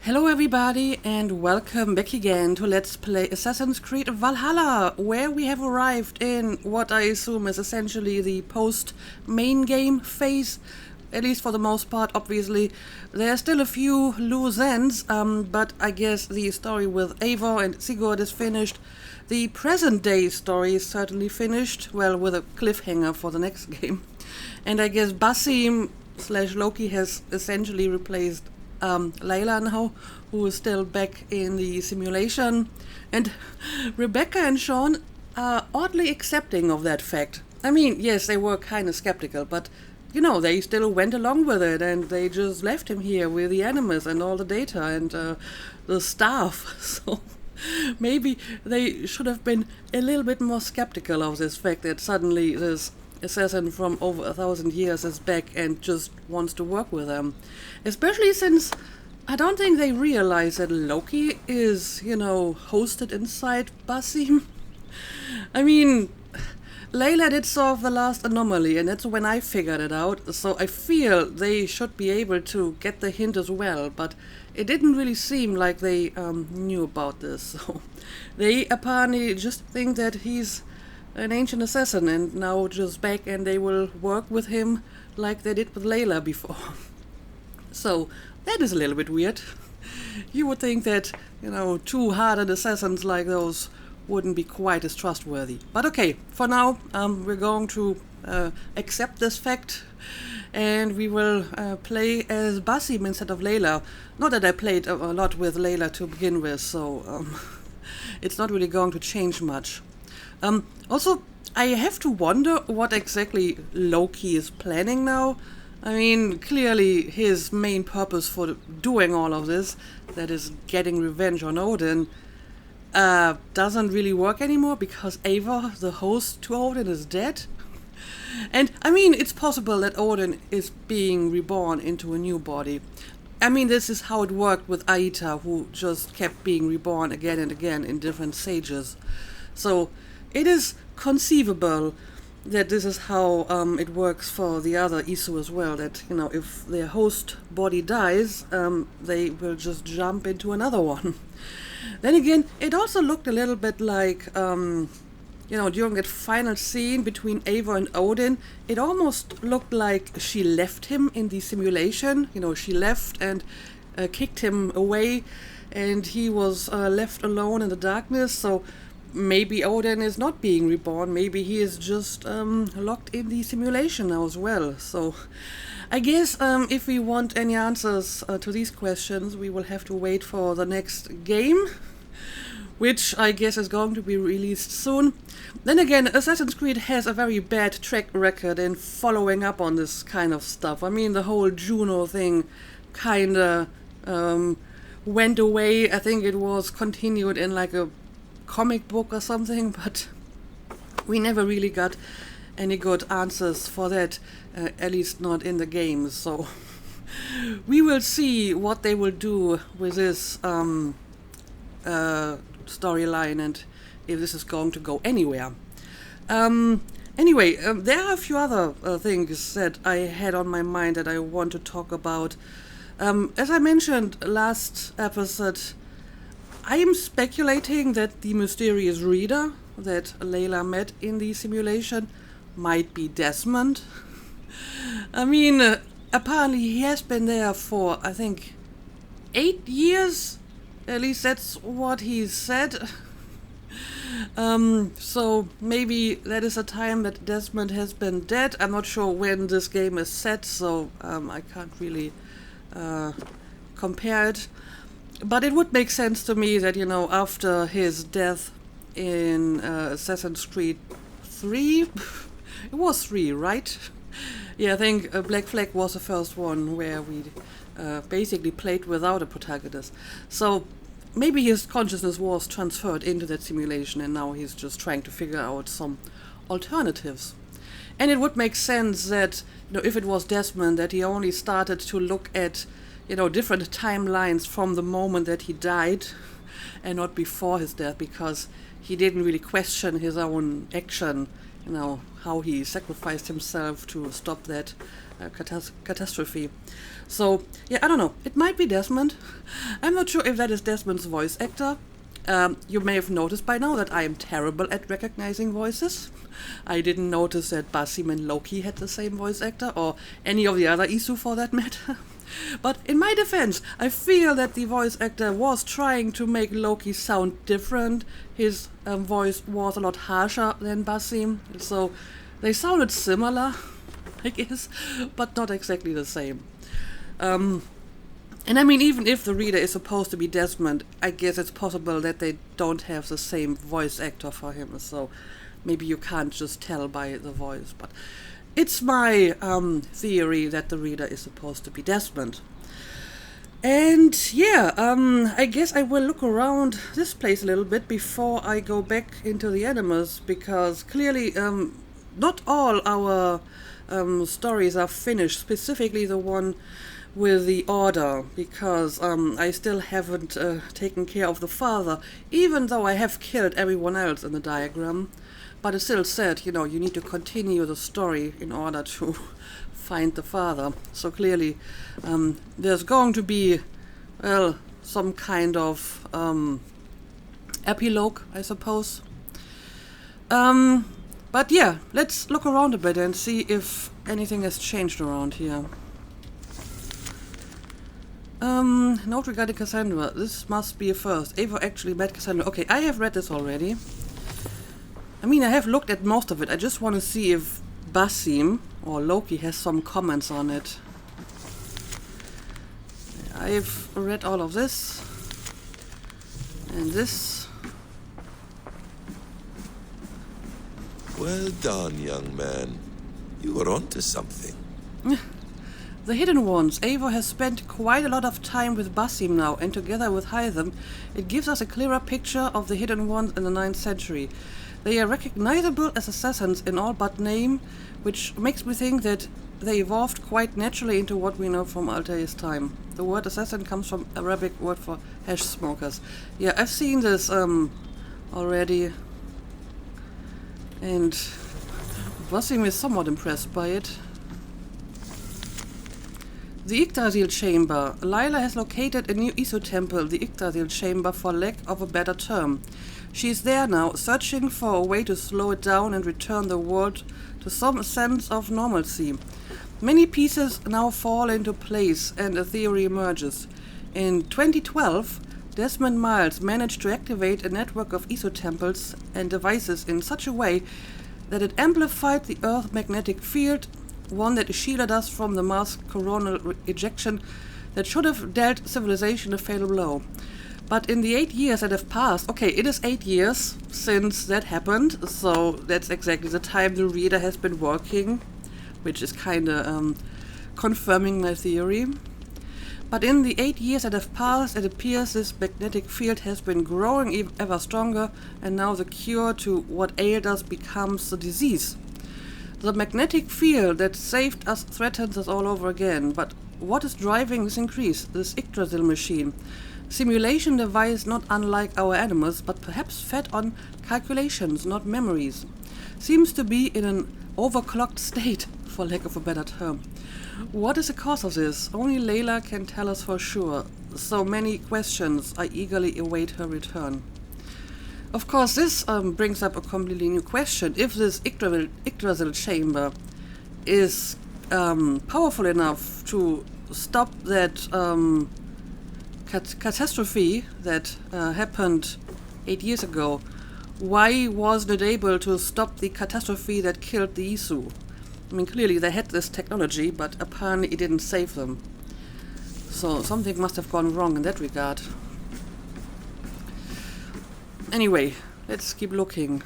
Hello everybody and welcome back again to Let's Play Assassin's Creed Valhalla, where we have arrived in what I assume is essentially the post-main game phase, at least for the most part. Obviously there are still a few loose ends, but I guess the story with Eivor and Sigurd is finished. The present day story is certainly finished, well, with a cliffhanger for the next game. And I guess Basim / Loki has essentially replaced Layla now, who is still back in the simulation, and Rebecca and Sean are oddly accepting of that fact. I mean, yes, they were kind of skeptical, but you know, they still went along with it, and they just left him here with the animals and all the data and the staff. So maybe they should have been a little bit more skeptical of this fact that suddenly this assassin from over 1,000 years is back and just wants to work with them. Especially since I don't think they realize that Loki is, hosted inside Basim. I mean, Layla did solve the last anomaly, and that's when I figured it out, so I feel they should be able to get the hint as well, but it didn't really seem like they knew about this, so they apparently just think that he's an ancient assassin and now just back, and they will work with him like they did with Layla before. So that is a little bit weird. You would think that, two hardened assassins like those wouldn't be quite as trustworthy. But okay, for now, we're going to accept this fact, and we will play as Basim instead of Layla. Not that I played a lot with Layla to begin with, so it's not really going to change much. Also, I have to wonder what exactly Loki is planning now. I mean, clearly his main purpose for doing all of this, that is getting revenge on Odin, doesn't really work anymore because Eivor, the host to Odin, is dead. And, I mean, it's possible that Odin is being reborn into a new body. I mean, this is how it worked with Aita, who just kept being reborn again and again in different stages. So it is conceivable that this is how it works for the other Isu as well, that, if their host body dies, they will just jump into another one. Then again, it also looked a little bit like, during that final scene between Eivor and Odin, it almost looked like she left him in the simulation. She left and kicked him away, and he was left alone in the darkness, so maybe Odin is not being reborn, maybe he is just locked in the simulation now as well. So I guess if we want any answers to these questions, we will have to wait for the next game, which I guess is going to be released soon. Then again, Assassin's Creed has a very bad track record in following up on this kind of stuff. I mean, the whole Juno thing kinda went away. I think it was continued in like a comic book or something, but we never really got any good answers for that, at least not in the games. So we will see what they will do with this storyline and if this is going to go anywhere. Anyway, there are a few other things that I had on my mind that I want to talk about. As I mentioned last episode, I am speculating that the mysterious reader that Layla met in the simulation might be Desmond. I mean, apparently he has been there for, I think, 8 years? At least that's what he said. So maybe that is a time that Desmond has been dead. I'm not sure when this game is set, so I can't really compare it. But it would make sense to me that, after his death in Assassin's Creed 3, it was 3, right? Yeah, I think Black Flag was the first one where we basically played without a protagonist. So maybe his consciousness was transferred into that simulation and now he's just trying to figure out some alternatives. And it would make sense that, if it was Desmond, that he only started to look at different timelines from the moment that he died and not before his death, because he didn't really question his own action how he sacrificed himself to stop that catastrophe. So, yeah, I don't know. It might be Desmond. I'm not sure if that is Desmond's voice actor. You may have noticed by now that I am terrible at recognizing voices. I didn't notice that Basim and Loki had the same voice actor, or any of the other Isu for that matter. But in my defense, I feel that the voice actor was trying to make Loki sound different. His voice was a lot harsher than Basim, so they sounded similar, I guess, but not exactly the same. And I mean, even if the reader is supposed to be Desmond, I guess it's possible that they don't have the same voice actor for him, so maybe you can't just tell by the voice. But it's my theory that the reader is supposed to be Desmond. And yeah, I guess I will look around this place a little bit before I go back into the Animus, because clearly not all our stories are finished, specifically the one with the Order, because I still haven't taken care of the father, even though I have killed everyone else in the diagram. But it still said, you need to continue the story in order to find the father. So clearly there's going to be, well, some kind of epilogue, I suppose. But yeah, let's look around a bit and see if anything has changed around here. Note regarding Cassandra. This must be a first. Ava actually met Cassandra. Okay, I have read this already. I mean, I have looked at most of it. I just want to see if Basim or Loki has some comments on it. I've read all of this. And this. Well done, young man. You are onto something. The Hidden Ones. Eivor has spent quite a lot of time with Basim now, and together with Hytham, it gives us a clearer picture of the Hidden Ones in the 9th century. They are recognizable as assassins in all but name, which makes me think that they evolved quite naturally into what we know from Altair's time. The word assassin comes from Arabic word for hash smokers. Yeah, I've seen this already, and Basim is somewhat impressed by it. The Yggdrasil Chamber. Lila has located a new Isu temple, the Yggdrasil Chamber, for lack of a better term. She is there now, searching for a way to slow it down and return the world to some sense of normalcy. Many pieces now fall into place and a theory emerges. In 2012, Desmond Miles managed to activate a network of Isu temples and devices in such a way that it amplified the Earth's magnetic field, one that shielded us from the Mars coronal ejection that should have dealt civilization a fatal blow. But in the 8 years that have passed, okay, it is 8 years since that happened, so that's exactly the time the reader has been working, which is kind of confirming my theory. But in the 8 years that have passed, it appears this magnetic field has been growing ever stronger, and now the cure to what ailed us becomes the disease. The magnetic field that saved us threatens us all over again. But what is driving this increase? This Yggdrasil machine. Simulation device not unlike our animals, but perhaps fed on calculations, not memories. Seems to be in an overclocked state, for lack of a better term. What is the cause of this? Only Layla can tell us for sure. So many questions. I eagerly await her return. Of course, this brings up a completely new question. If this Yggdrasil chamber is powerful enough to stop that catastrophe that happened 8 years ago, why wasn't it able to stop the catastrophe that killed the Isu? I mean, clearly they had this technology, but apparently it didn't save them. So something must have gone wrong in that regard. Anyway, let's keep looking.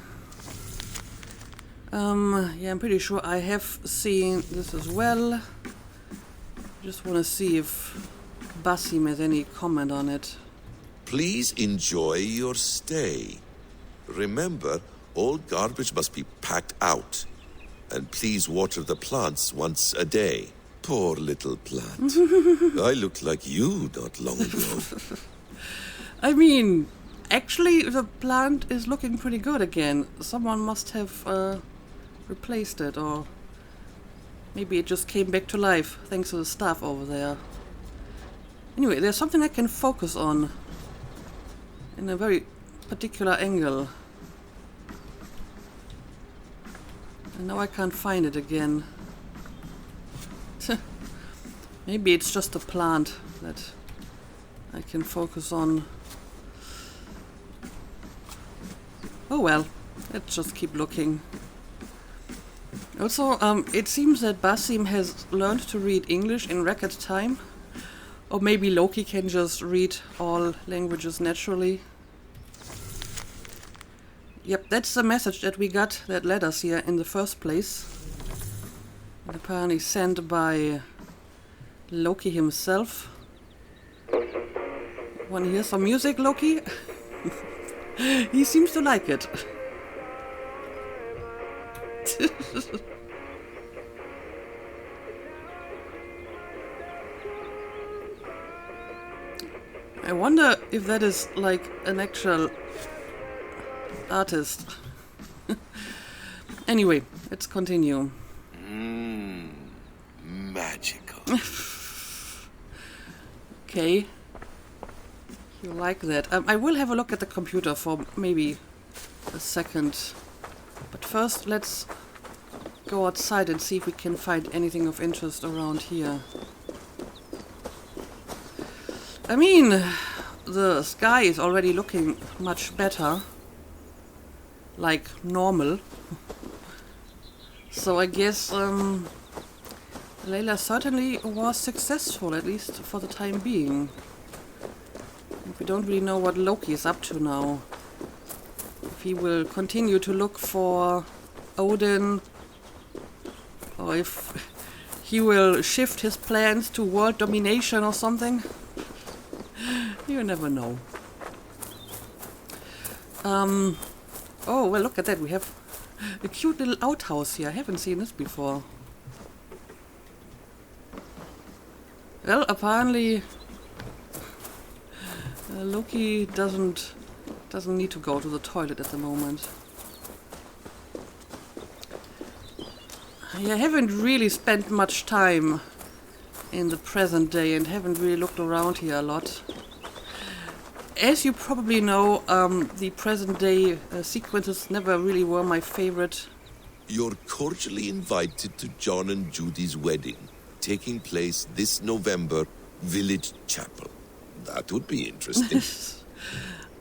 Yeah, I'm pretty sure I have seen this as well. Just want to see if Basim has any comment on it. Please enjoy your stay. Remember, all garbage must be packed out. And please water the plants once a day. Poor little plant. I looked like you not long ago. I mean, actually, the plant is looking pretty good again. Someone must have replaced it, or maybe it just came back to life thanks to the staff over there. Anyway, there's something I can focus on in a very particular angle. And now I can't find it again. Maybe it's just a plant that I can focus on. Oh well, let's just keep looking. Also, it seems that Basim has learned to read English in record time. Or maybe Loki can just read all languages naturally. Yep, that's the message that we got that led us here in the first place. And apparently sent by Loki himself. Wanna hear some music, Loki? He seems to like it. I wonder if that is like an actual artist. Anyway, let's continue. Magical. Okay. You like that. I will have a look at the computer for maybe a second. But first, let's go outside and see if we can find anything of interest around here. I mean, the sky is already looking much better. Like normal. So I guess Layla certainly was successful, at least for the time being. And we don't really know what Loki is up to now. If he will continue to look for Odin, or if he will shift his plans to world domination or something. You never know. Oh, well, look at that. We have a cute little outhouse here. I haven't seen this before. Well, apparently Loki doesn't need to go to the toilet at the moment. I haven't really spent much time in the present day and haven't really looked around here a lot. As you probably know, the present day sequences never really were my favorite. You're cordially invited to John and Judy's wedding, taking place this November, Village Chapel. That would be interesting.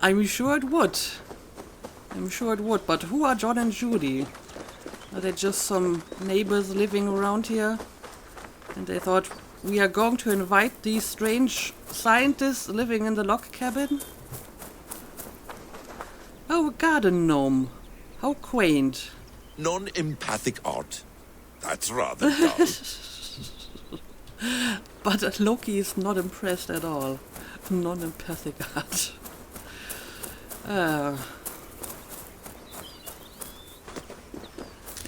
I'm sure it would. I'm sure it would. But who are John and Judy? Are they just some neighbors living around here? And they thought, we are going to invite these strange scientists living in the log cabin? Oh, a garden gnome. How quaint. Non-empathic art. That's rather dull. But Loki is not impressed at all. Non-empathic art.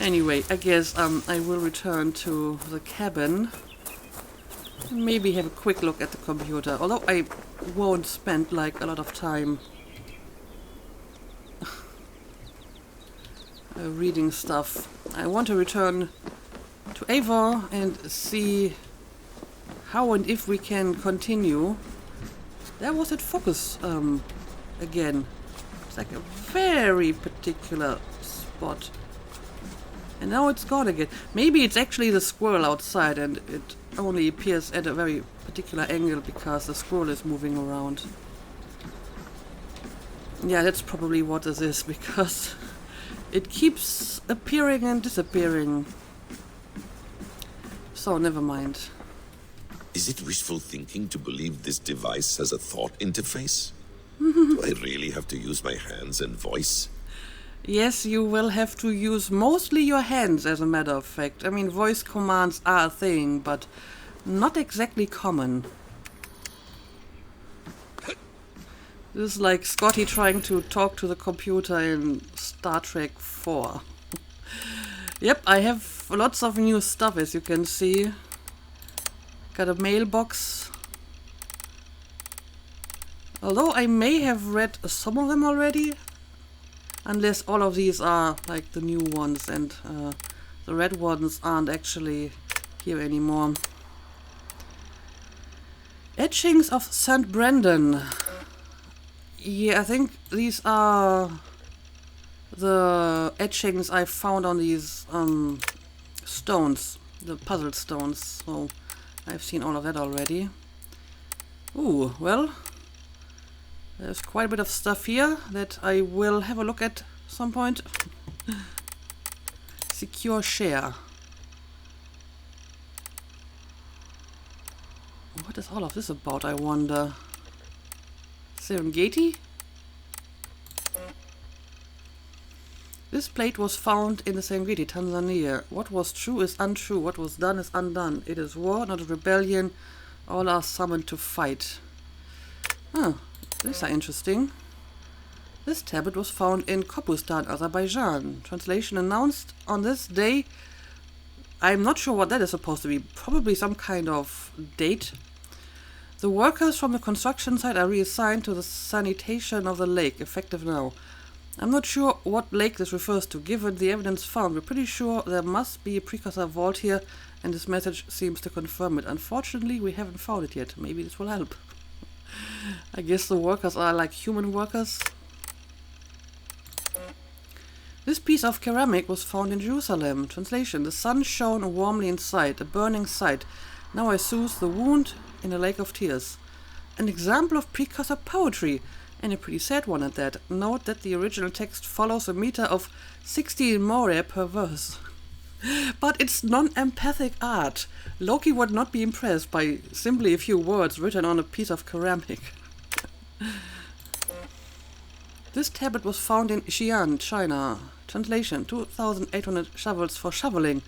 Anyway, I guess I will return to the cabin. Maybe have a quick look at the computer, although I won't spend like a lot of time reading stuff. I want to return to Eivor and see how and if we can continue. There was that focus again. It's like a very particular spot. And now it's gone again. Maybe it's actually the squirrel outside and it only appears at a very particular angle because the squirrel is moving around. Yeah, that's probably what this is, because it keeps appearing and disappearing. So, never mind. Is it wishful thinking to believe this device has a thought interface? Do I really have to use my hands and voice? Yes, you will have to use mostly your hands, as a matter of fact. I mean, voice commands are a thing, but not exactly common. This is like Scotty trying to talk to the computer in Star Trek 4. Yep, I have lots of new stuff, as you can see. Got a mailbox. Although I may have read some of them already. Unless all of these are like the new ones and The red ones aren't actually here anymore. Etchings of St. Brendan. Yeah, I think these are the etchings I found on these stones, the puzzle stones. So I've seen all of that already. Ooh, well, there's quite a bit of stuff here that I will have a look at some point. Secure share. What is all of this about, I wonder? Serengeti? This plate was found in the Serengeti, Tanzania. What was true is untrue. What was done is undone. It is war, not a rebellion. All are summoned to fight. Ah, these are interesting. This tablet was found in Kopustan, Azerbaijan. Translation announced on this day. I'm not sure what that is supposed to be. Probably some kind of date. The workers from the construction site are reassigned to the sanitation of the lake, effective now. I'm not sure what lake this refers to. Given the evidence found, we're pretty sure there must be a precursor vault here, and this message seems to confirm it. Unfortunately, we haven't found it yet. Maybe this will help. I guess the workers are like human workers. This piece of ceramic was found in Jerusalem. Translation: the sun shone warmly inside, a burning sight. Now I soothe the wound in a lake of tears. An example of precursor poetry, and a pretty sad one at that. Note that the original text follows a meter of 16 more per verse. But it's non-empathic art. Loki would not be impressed by simply a few words written on a piece of ceramic. This tablet was found in Xi'an, China. Translation: 2,800 shovels for shoveling,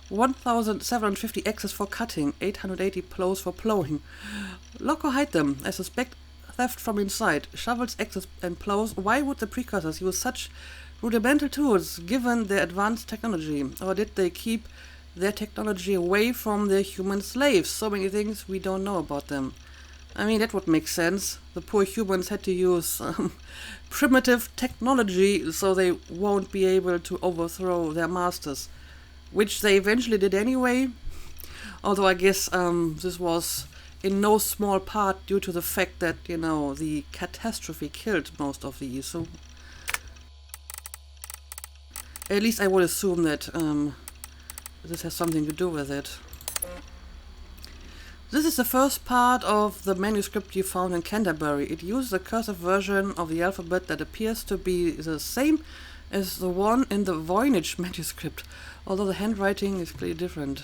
1,750 axes for cutting, 880 plows for plowing. Lock or hide them. I suspect theft from inside. Shovels, axes and plows. Why would the precursors use such rudimental tools given their advanced technology? Or did they keep their technology away from their human slaves? So many things we don't know about them. I mean, that would make sense. The poor humans had to use primitive technology so they won't be able to overthrow their masters, which they eventually did anyway. Although I guess this was in no small part due to the fact that, you know, the catastrophe killed most of the Isu. At least I would assume that this has something to do with it. This is the first part of the manuscript you found in Canterbury. It uses a cursive version of the alphabet that appears to be the same as the one in the Voynich manuscript, although the handwriting is clearly different.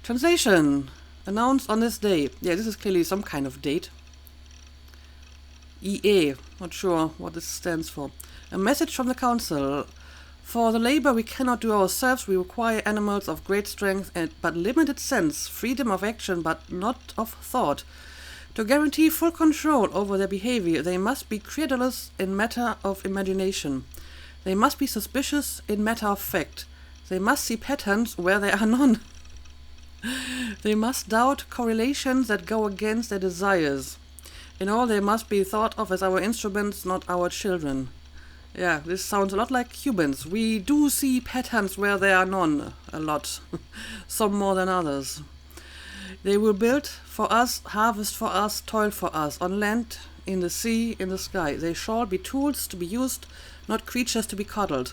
Translation: announced on this day. Yeah, this is clearly some kind of date. EA, not sure what this stands for. A message from the council. For the labor we cannot do ourselves, we require animals of great strength but limited sense, freedom of action but not of thought. To guarantee full control over their behavior, they must be credulous in matter of imagination. They must be suspicious in matter of fact. They must see patterns where there are none. They must doubt correlations that go against their desires. In all, they must be thought of as our instruments, not our children. Yeah, this sounds a lot like humans. We do see patterns where there are none, a lot. Some more than others. They will build for us, harvest for us, toil for us, on land, in the sea, in the sky. They shall be tools to be used, not creatures to be coddled.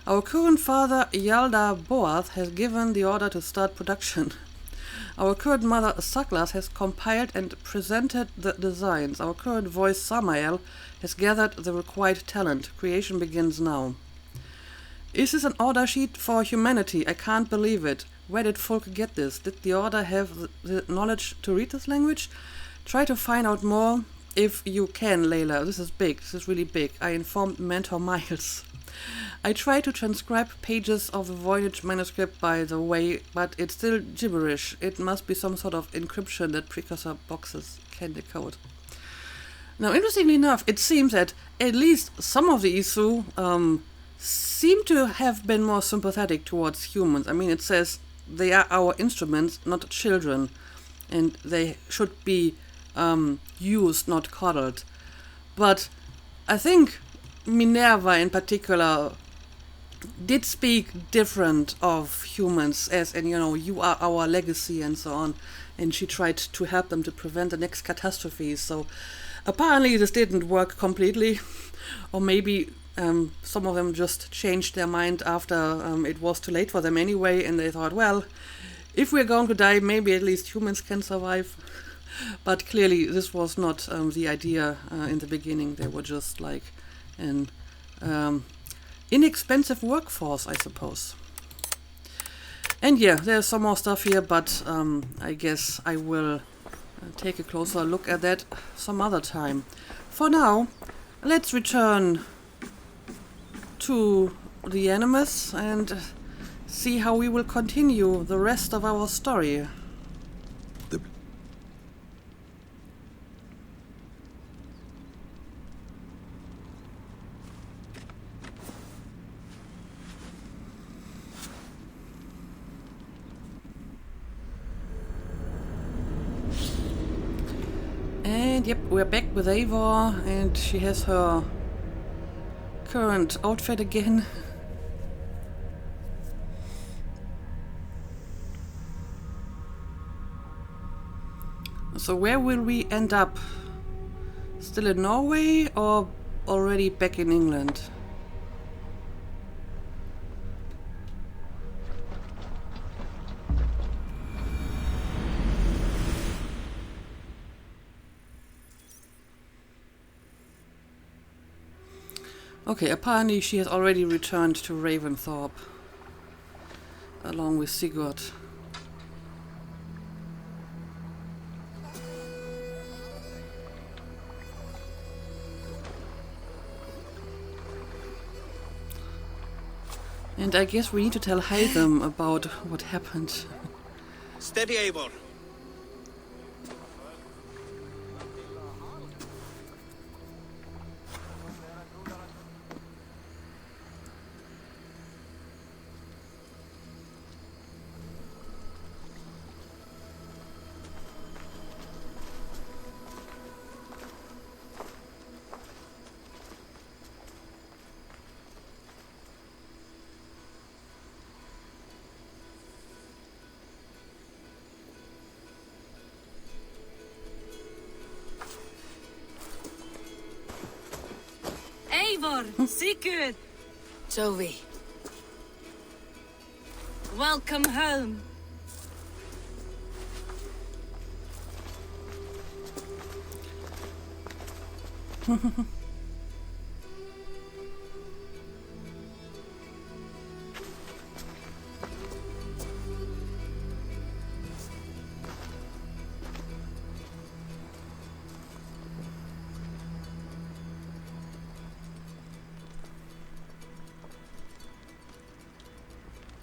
Our current father, Yalda Boath, has given the order to start production. Our current mother, Saklas, has compiled and presented the designs. Our current voice, Samael, has gathered the required talent. Creation begins now. Is this an order sheet for humanity? I can't believe it. Where did folk get this? Did the order have the knowledge to read this language? Try to find out more if you can, Layla. This is big. This is really big. I informed Mentor Miles. I tried to transcribe pages of the Voynich manuscript, by the way, but it's still gibberish. It must be some sort of encryption that precursor boxes can decode. Now, interestingly enough, it seems that at least some of the Isu seem to have been more sympathetic towards humans. I mean, it says they are our instruments, not children, and they should be used, not coddled. But I think Minerva in particular did speak different of humans, as and you are our legacy and so on, and she tried to help them to prevent the next catastrophe. So apparently this didn't work completely, or maybe some of them just changed their mind after it was too late for them anyway, and they thought, well, if we're going to die, maybe at least humans can survive. But clearly this was not the idea in the beginning. They were just like an inexpensive workforce, I suppose. And yeah, there's some more stuff here, but I guess I will take a closer look at that some other time. For now, let's return to the Animus and see how we will continue the rest of our story. And yep, we're back with Eivor, and she has her current outfit again. So where will we end up? Still in Norway or already back in England? Okay, apparently she has already returned to Ravensthorpe, along with Sigurd. And I guess we need to tell Hytham about what happened. Steady, Eivor. Eivor, Sigurd, Toby. welcome home.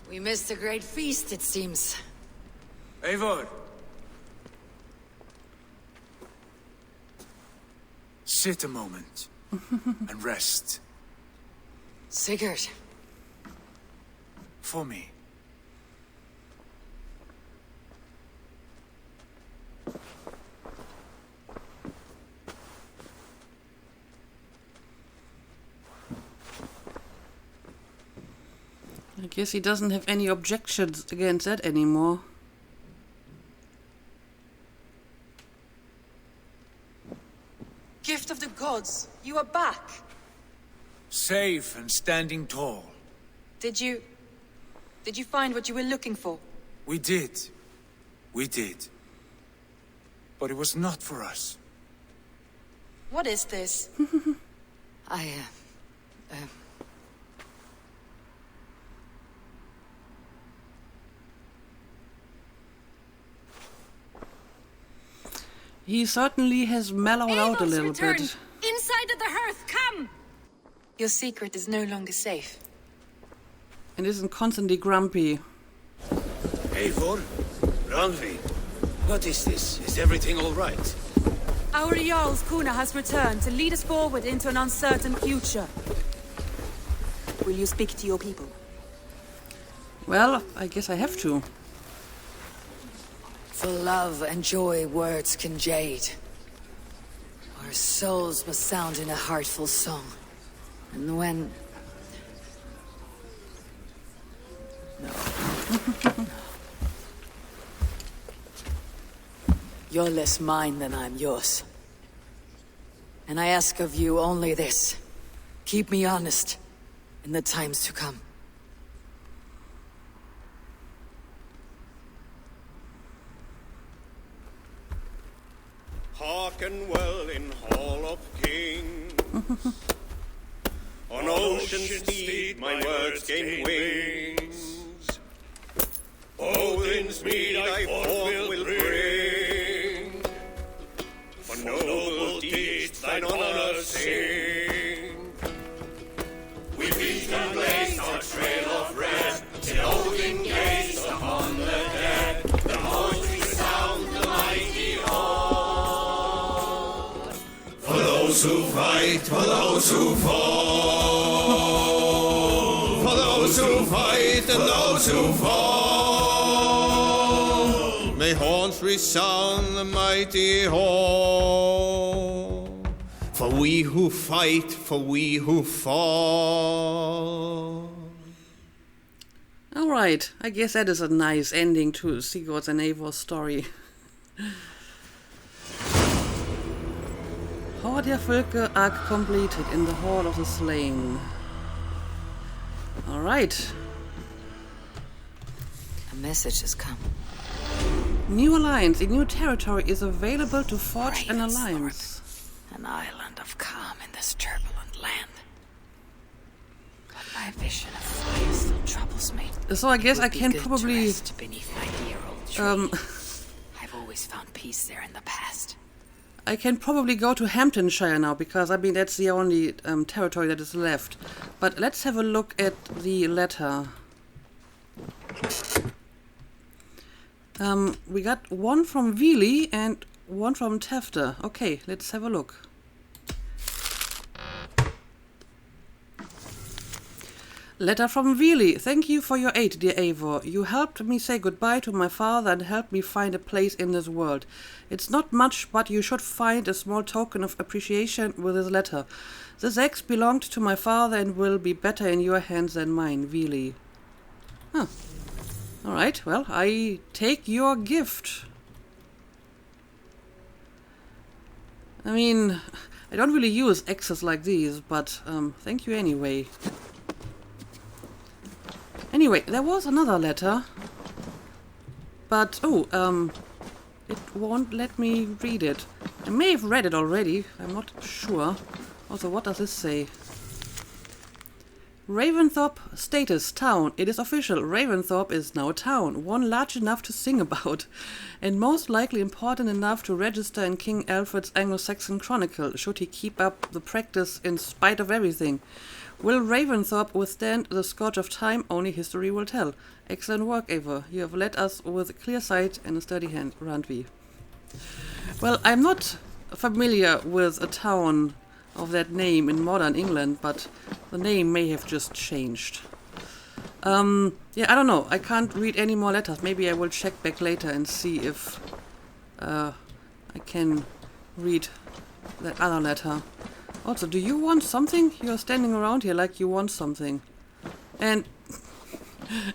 We missed a great feast, it seems. Eivor! Sit a moment and rest. Sigurd. For me. I guess he doesn't have any objections against that anymore. Gift of the gods, you are back. Safe and standing tall. Did you find what you were looking for? We did. We did. But it was not for us. What is this? He certainly has mellowed out a little bit. Inside of the hearth, come! Your secret is no longer safe. And isn't constantly grumpy. Eivor? Randvi? What is this? Is everything all right? Our Jarl's Kuna has returned to lead us forward into an uncertain future. Will you speak to your people? Well, I guess I have to. For love and joy words can jade. Our souls must sound in a heartful song. And You're less mine than I'm yours. And I ask of you only this. Keep me honest in the times to come. Hearken well in Hall of Kings. On ocean's steed my words gain wings. Odin's mead I forth will bring. For noble deeds thine honor sing. We beat and blaze our trail of red, till Odin gazed upon the dead. The voice resound the mighty hall. For those who fight, for those who fall. For those who fight and those who fall. May horns resound the mighty hall. For we who fight, for we who fall. All right, I guess that is a nice ending to Sigurd's and Eivor's story. Horde der Völker arc completed in the Hall of the Slain. All right. A message has come. New alliance, a new territory is available to forge an Ravensthorpe, alliance. an island of calm in this turbulent land. But my vision of fire still troubles me. So I guess I It would be can good to probably rest beneath my dear-old tree. I've always found peace there in the past. I can probably go to Hamptonshire now, because I mean that's the only territory that is left. But let's have a look at the letter. We got one from Vili and one from Tefter. Okay, let's have a look. Letter from Vili. Thank you for your aid, dear Eivor. You helped me say goodbye to my father and helped me find a place in this world. It's not much, but you should find a small token of appreciation with this letter. This axe belonged to my father and will be better in your hands than mine, Vili. Huh. Alright, well, I take your gift. I mean, I don't really use axes like these, but thank you anyway. Anyway, there was another letter, but it won't let me read it. I may have read it already, I'm not sure. Also, what does this say? Ravensthorpe status, town. It is official. Ravensthorpe is now a town, one large enough to sing about, and most likely important enough to register in King Alfred's Anglo-Saxon Chronicle, should he keep up the practice in spite of everything. Will Ravensthorpe withstand the scourge of time? Only history will tell. Excellent work, Eivor. You have led us with a clear sight and a sturdy hand, Randvi. Well, I'm not familiar with a town of that name in modern England, but the name may have just changed. Yeah, I don't know. I can't read any more letters. Maybe I will check back later and see if I can read that other letter. Also, do you want something? You're standing around here like you want something. And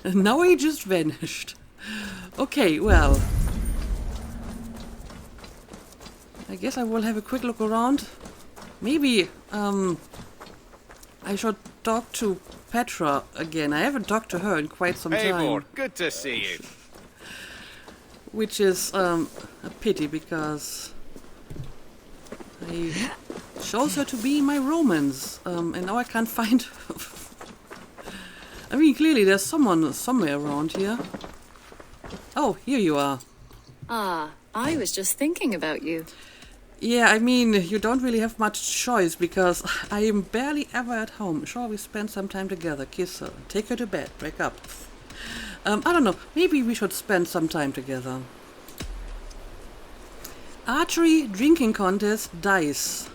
now he just vanished. Okay, well. I guess I will have a quick look around. Maybe I should talk to Petra again. I haven't talked to her in quite some time. Eivor, good to see you. Which is a pity, because I chose her to be my romance, and now I can't find her. I mean, clearly there's someone somewhere around here. Oh, here you are. Ah, I was just thinking about you. Yeah, I mean, you don't really have much choice, because I am barely ever at home. Sure, we spend some time together, kiss her, take her to bed, break up. I don't know, maybe we should spend some time together. Archery, drinking contest, dice.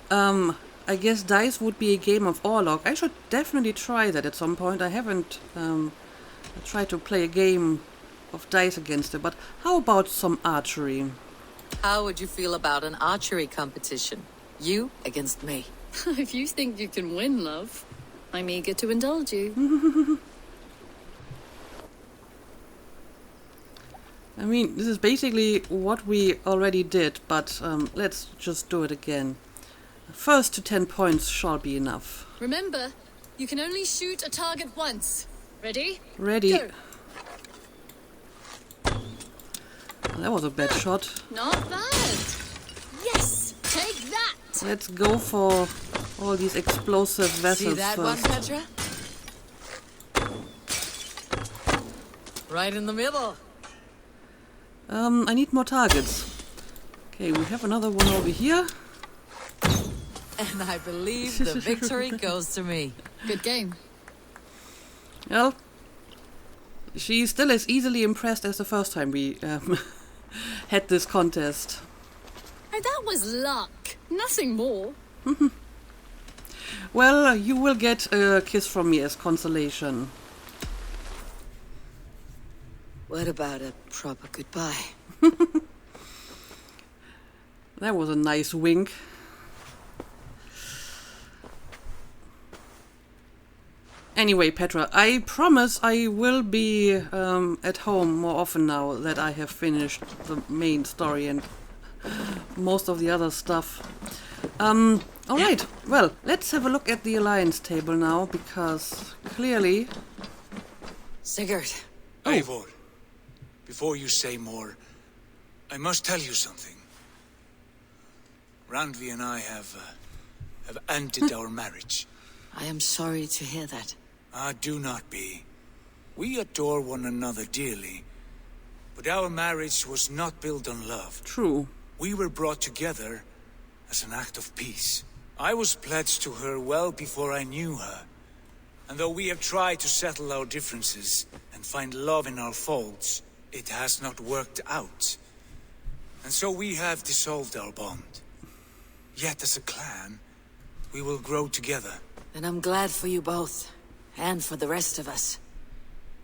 I guess dice would be a game of Orlog. I should definitely try that at some point. I haven't tried to play a game of dice against it, but how about some archery? How would you feel about an archery competition? You against me. If you think you can win, love, I'm eager to indulge you. I mean, this is basically what we already did, but let's just do it again. First to 10 points shall be enough. Remember, you can only shoot a target once. Ready? Ready. Go. That was a bad shot. Not bad. Yes, take that. Let's go for all these explosive vessels See that one, first. Petra? Right in the middle. I need more targets. Okay, we have another one over here. And I believe the victory goes to me. Good game. Well, she still is easily impressed as the first time we had this contest. Oh, that was luck. Nothing more. Well, you will get a kiss from me as consolation. What about a proper goodbye? That was a nice wink. Anyway, Petra, I promise I will be at home more often now that I have finished the main story and most of the other stuff. Alright, well, let's have a look at the alliance table now, because clearly... Sigurd. Eivor, before you say more, I must tell you something. Randvi and I have ended our marriage. I am sorry to hear that. Ah, do not be. We adore one another dearly, but our marriage was not built on love. True. We were brought together as an act of peace. I was pledged to her well before I knew her. And though we have tried to settle our differences and find love in our faults, it has not worked out. And so we have dissolved our bond. Yet as a clan, we will grow together. And I'm glad for you both. And for the rest of us.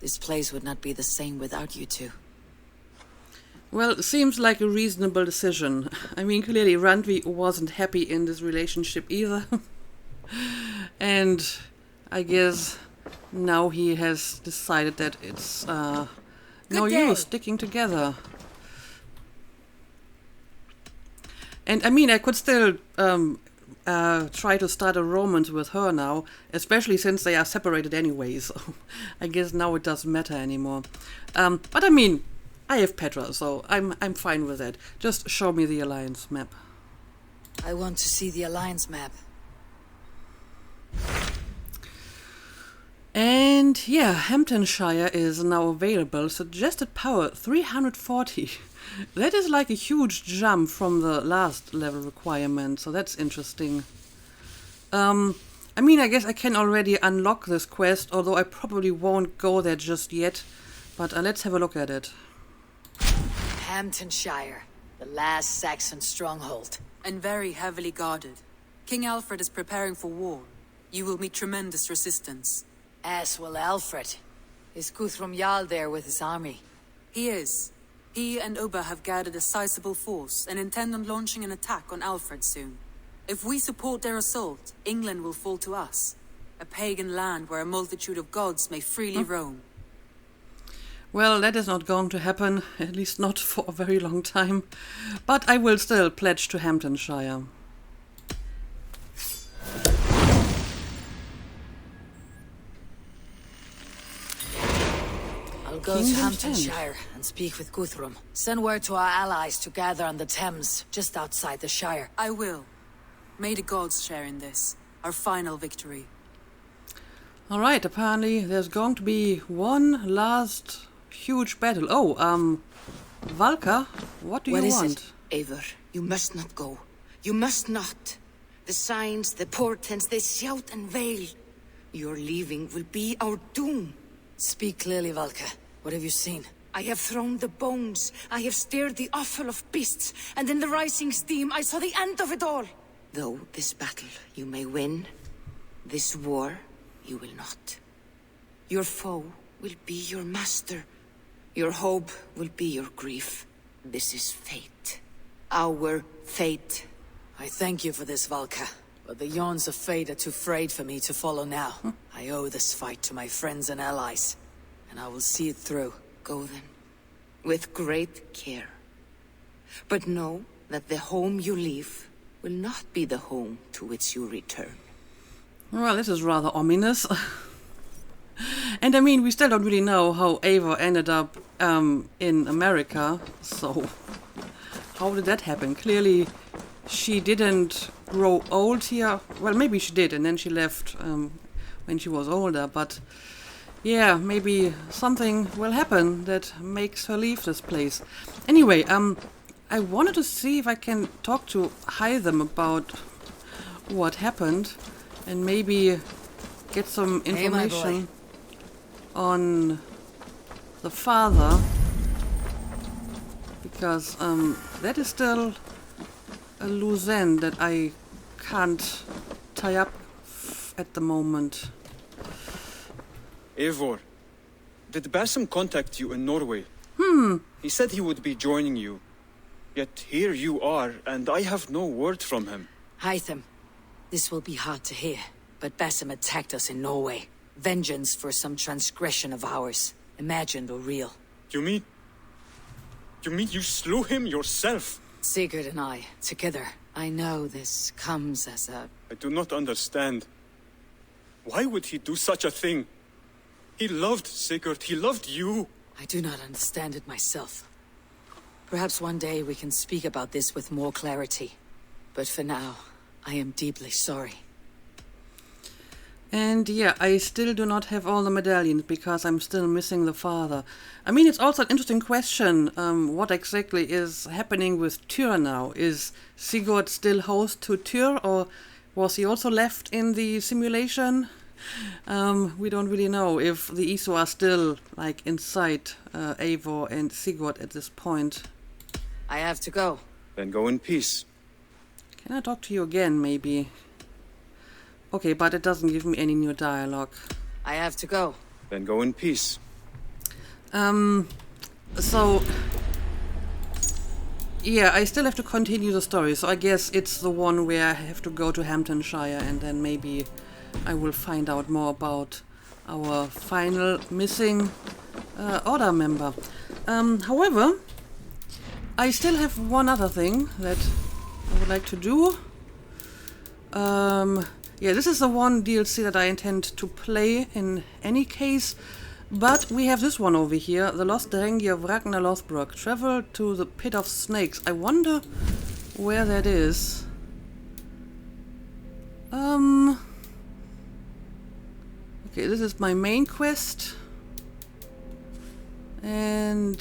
This place would not be the same without you two. Well, it seems like a reasonable decision. I mean, clearly Randvi wasn't happy in this relationship either. And I guess now he has decided that it's no use sticking together. And I mean, I could still try to start a romance with her now, especially since they are separated anyway, so I guess now it doesn't matter anymore. But I mean, I have Petra, so I'm fine with that. Just show me the alliance map. I want to see the alliance map. And yeah, Hamptonshire is now available. Suggested power 340. That is like a huge jump from the last level requirement, so that's interesting. I mean, I guess I can already unlock this quest, although I probably won't go there just yet. But let's have a look at it. Hamptonshire, the last Saxon stronghold. And very heavily guarded. King Alfred is preparing for war. You will meet tremendous resistance. As will Alfred. Is Guthrum Jarl there with his army? He is. He and Ubba have gathered a sizable force and intend on launching an attack on Alfred soon. If we support their assault, England will fall to us. A pagan land where a multitude of gods may freely roam. Well, that is not going to happen, at least not for a very long time. But I will still pledge to Hamptonshire. I'll go to Hamptonshire and speak with Guthrum. Send word to our allies to gather on the Thames, just outside the Shire. I will. May the gods share in this, our final victory. Alright, apparently there's going to be one last huge battle. Oh, Valka, what do you want? What is it, Eivor? You must not go. You must not. The signs, the portents, they shout and wail. Your leaving will be our doom. Speak clearly, Valka. What have you seen? I have thrown the bones. I have stirred the offal of beasts. And in the rising steam, I saw the end of it all. Though this battle you may win, this war you will not. Your foe will be your master. Your hope will be your grief. This is fate. Our fate. I thank you for this, Valka. But the yawns of fate are too frayed for me to follow now. I owe this fight to my friends and allies. And I will see it through. Go then. with great care. But know that the home you leave will not be the home to which you return. Well, this is rather ominous. And I mean, we still don't really know how Eivor ended up in America, so how did that happen? Clearly, she didn't grow old here. Well, maybe she did, and then she left when she was older, but yeah, maybe something will happen that makes her leave this place. Anyway, I wanted to see if I can talk to Hytham about what happened and maybe get some information on the father, because that is still a loose end that I can't tie up at the moment. Eivor, did Basim contact you in Norway? He said he would be joining you. Yet here you are, and I have no word from him. Hytham, this will be hard to hear, but Basim attacked us in Norway. Vengeance for some transgression of ours, imagined or real. You mean you slew him yourself? Sigurd and I, together. I know this comes as a... I do not understand. Why would he do such a thing? He loved Sigurd, he loved you. I do not understand it myself. Perhaps one day we can speak about this with more clarity. But for now, I am deeply sorry. And yeah, I still do not have all the medallions because I'm still missing the father. I mean, it's also an interesting question. What exactly is happening with Tyr now? Is Sigurd still host to Tyr, or was he also left in the simulation? We don't really know if the Isu are still like inside Eivor and Sigurd at this point. I have to go. Then go in peace. Can I talk to you again, maybe? Okay, but it doesn't give me any new dialogue. I have to go. Then go in peace. So... yeah, I still have to continue the story, so I guess it's the one where I have to go to Hamptonshire and then maybe I will find out more about our final missing Order member. However, I still have one other thing that I would like to do. Yeah, this is the one DLC that I intend to play in any case, but we have this one over here, The Lost Drengi of Ragnar Lothbrok. Travel to the Pit of Snakes. I wonder where that is. Okay, this is my main quest. And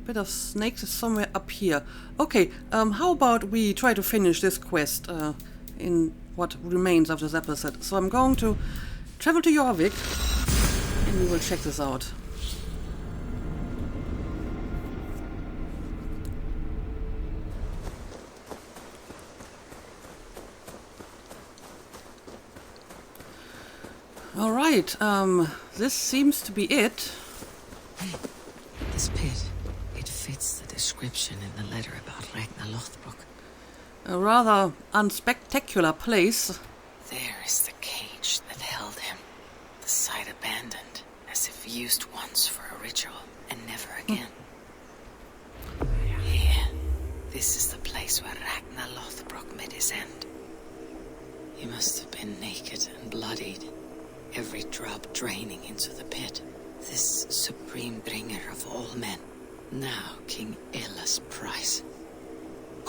Pit of Snakes is somewhere up here. Okay, how about we try to finish this quest in what remains of this episode. So I'm going to travel to Jorvik and we will check this out. Alright, this seems to be it. This pit, it fits the description in the letter about Ragnar Lothbrok. A rather unspectacular place. There is the cage that held him. The site abandoned, as if used once for a ritual and never again. Here, this is the place where Ragnar Lothbrok met his end. He must have been naked and bloodied, every drop draining into the pit. This supreme bringer of all men, now King Ella's prize.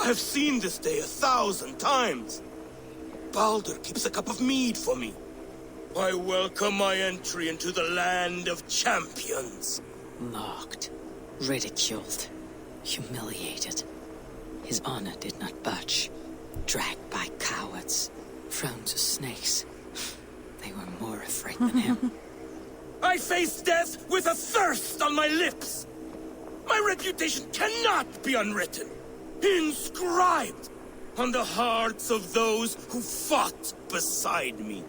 I have seen this day 1,000 times. Baldur keeps a cup of mead for me. I welcome my entry into the land of champions. Mocked, ridiculed, humiliated. His honor did not budge. Dragged by cowards, thrown to snakes. They were more afraid than him. I face death with a thirst on my lips. My reputation cannot be unwritten. Inscribed on the hearts of those who fought beside me.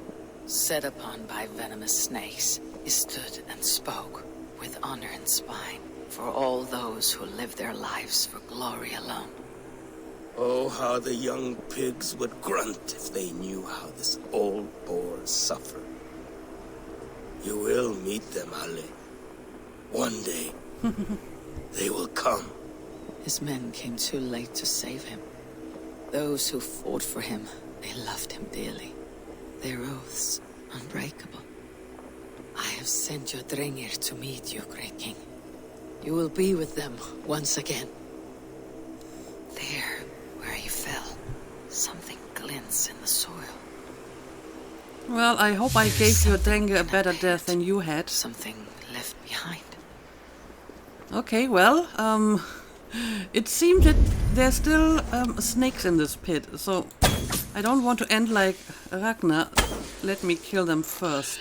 Set upon by venomous snakes, he stood and spoke with honor in spine for all those who live their lives for glory alone. Oh, how the young pigs would grunt if they knew how this old boar suffered. You will meet them, Ale. One day. They will come. His men came too late to save him. Those who fought for him, they loved him dearly. Their oaths unbreakable. I have sent your Drengir to meet you, great king. You will be with them once again. There, where you fell, something glints in the soil. Well, I hope I gave your Drengir a better death than you had. Something left behind. Okay, well, it seems that there's still snakes in this pit, so I don't want to end like Ragnar. Let me kill them first.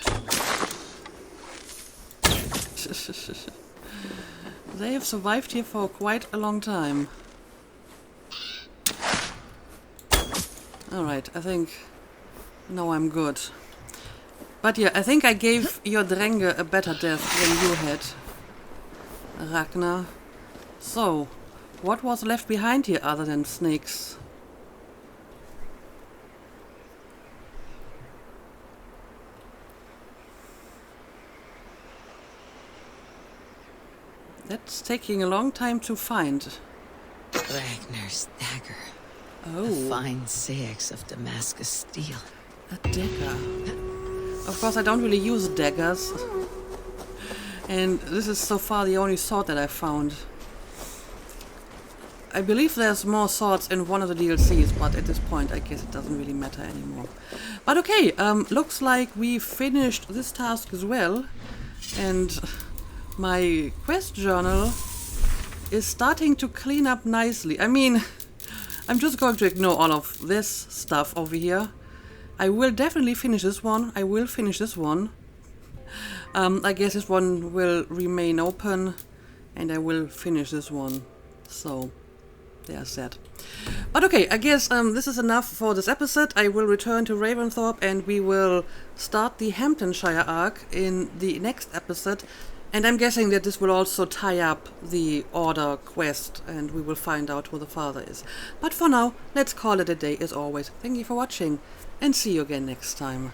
They have survived here for quite a long time. Alright, I think now I'm good. But yeah, I think I gave your Drengir a better death than you had, Ragnar. So, what was left behind here other than snakes? That's taking a long time to find. Ragnar's dagger. Oh. A fine seax of Damascus steel. A dagger. Of course, I don't really use daggers. And this is so far the only sword that I found. I believe there's more swords in one of the DLCs, but at this point I guess it doesn't really matter anymore. But okay, looks like we finished this task as well. And my quest journal is starting to clean up nicely. I mean, I'm just going to ignore all of this stuff over here. I will definitely finish this one. I will finish this one. I guess this one will remain open, and I will finish this one. So, there's that. But okay, I guess this is enough for this episode. I will return to Ravensthorpe, and we will start the Hamptonshire arc in the next episode. And I'm guessing that this will also tie up the Order quest, and we will find out who the father is. But for now, let's call it a day as always. Thank you for watching, and see you again next time.